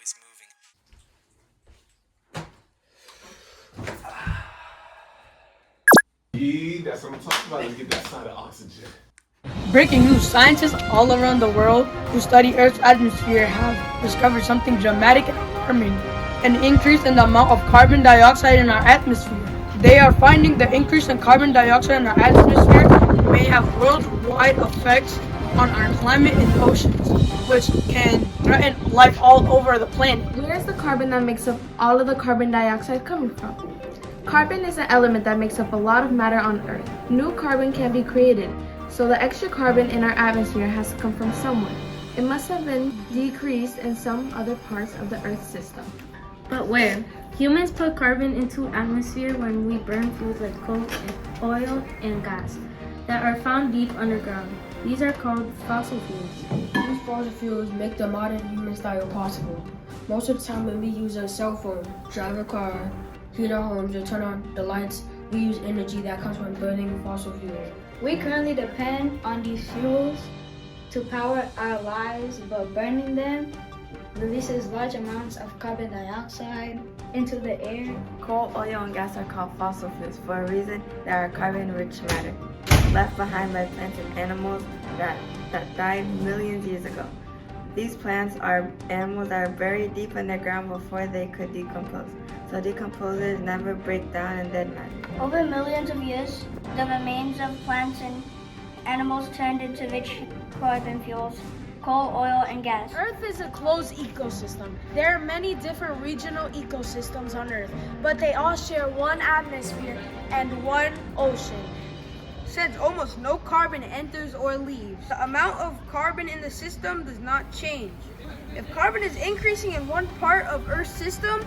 plants moving. Yeah, that's what I'm talking about. Let's get that side of oxygen. Breaking news, scientists all around the world who study Earth's atmosphere have discovered something dramatic and alarming, an increase in the amount of carbon dioxide in our atmosphere. They are finding the increase in carbon dioxide in our atmosphere may have worldwide effects on our climate and oceans, which can threaten life all over the planet. Where is the carbon that makes up all of the carbon dioxide coming from? Carbon is an element that makes up a lot of matter on Earth. New carbon can be created, so the extra carbon in our atmosphere has to come from somewhere. It must have been decreased in some other parts of the Earth system. But where? Humans put carbon into atmosphere when we burn fuels like coal, oil, and gas that are found deep underground. These are called fossil fuels. These fossil fuels make the modern human style possible. Most of the time when we use a cell phone, drive a car, heat our homes, and turn on the lights, we use energy that comes from burning fossil fuels. We currently depend on these fuels to power our lives, but burning them releases large amounts of carbon dioxide into the air. Coal, oil, and gas are called fossil fuels for a reason. They are carbon-rich matter left behind by plants and animals that died millions of years ago. These plants are animals that are buried deep underground before they could decompose. So decomposers never break down in dead matter. Over millions of years, the remains of plants and animals turned into rich carbon fuels, coal, oil, and gas. Earth is a closed ecosystem. There are many different regional ecosystems on Earth, but they all share one atmosphere and one ocean. Since almost no carbon enters or leaves, the amount of carbon in the system does not change. If carbon is increasing in one part of Earth's system,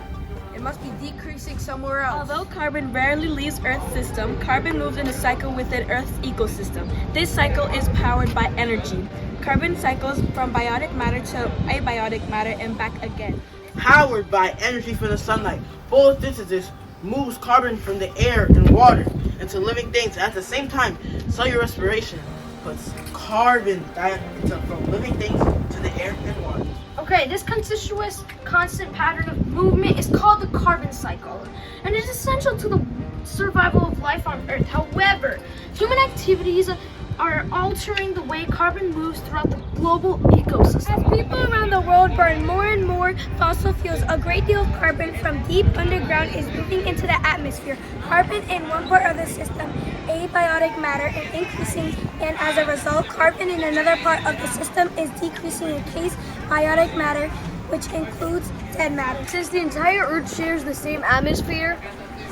it must be decreasing somewhere else. Although carbon rarely leaves Earth's system, carbon moves in a cycle within Earth's ecosystem. This cycle is powered by energy. Carbon cycles from biotic matter to abiotic matter and back again. Powered by energy from the sunlight. Photosynthesis moves carbon from the air and water into living things. At the same time, cellular respiration puts carbon dioxide from living things to the air and water. Okay, this continuous, constant pattern of movement is called the carbon cycle, and it is essential to the survival of life on Earth. However, human activities are altering the way carbon moves throughout the global ecosystem. As people around the world burn more and more fossil fuels, a great deal of carbon from deep underground is moving into the atmosphere. Carbon in one part of the system, abiotic matter, is increasing, and as a result, carbon in another part of the system is decreasing in case biotic matter, which includes dead matter. Since the entire Earth shares the same atmosphere,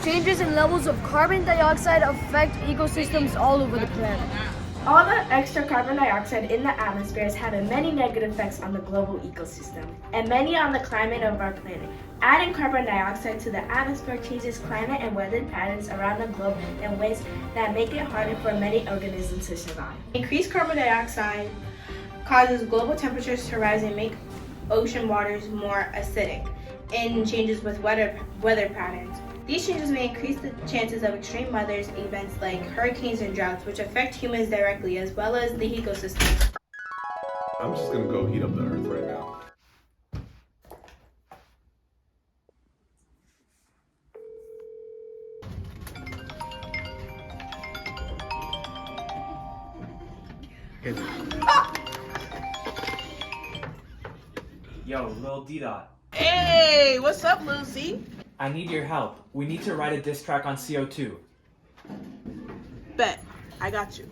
changes in levels of carbon dioxide affect ecosystems all over the planet. All the extra carbon dioxide in the atmosphere is having many negative effects on the global ecosystem and many on the climate of our planet. Adding carbon dioxide to the atmosphere changes climate and weather patterns around the globe in ways that make it harder for many organisms to survive. Increased carbon dioxide causes global temperatures to rise and make ocean waters more acidic and changes with weather patterns. These changes may increase the chances of extreme weather events like hurricanes and droughts, which affect humans directly as well as the ecosystem. I'm just gonna go heat up the earth right now. Yo, Lil D-Dot. Hey, what's up, Lucy? I need your help. We need to write a diss track on CO2. Bet, I got you.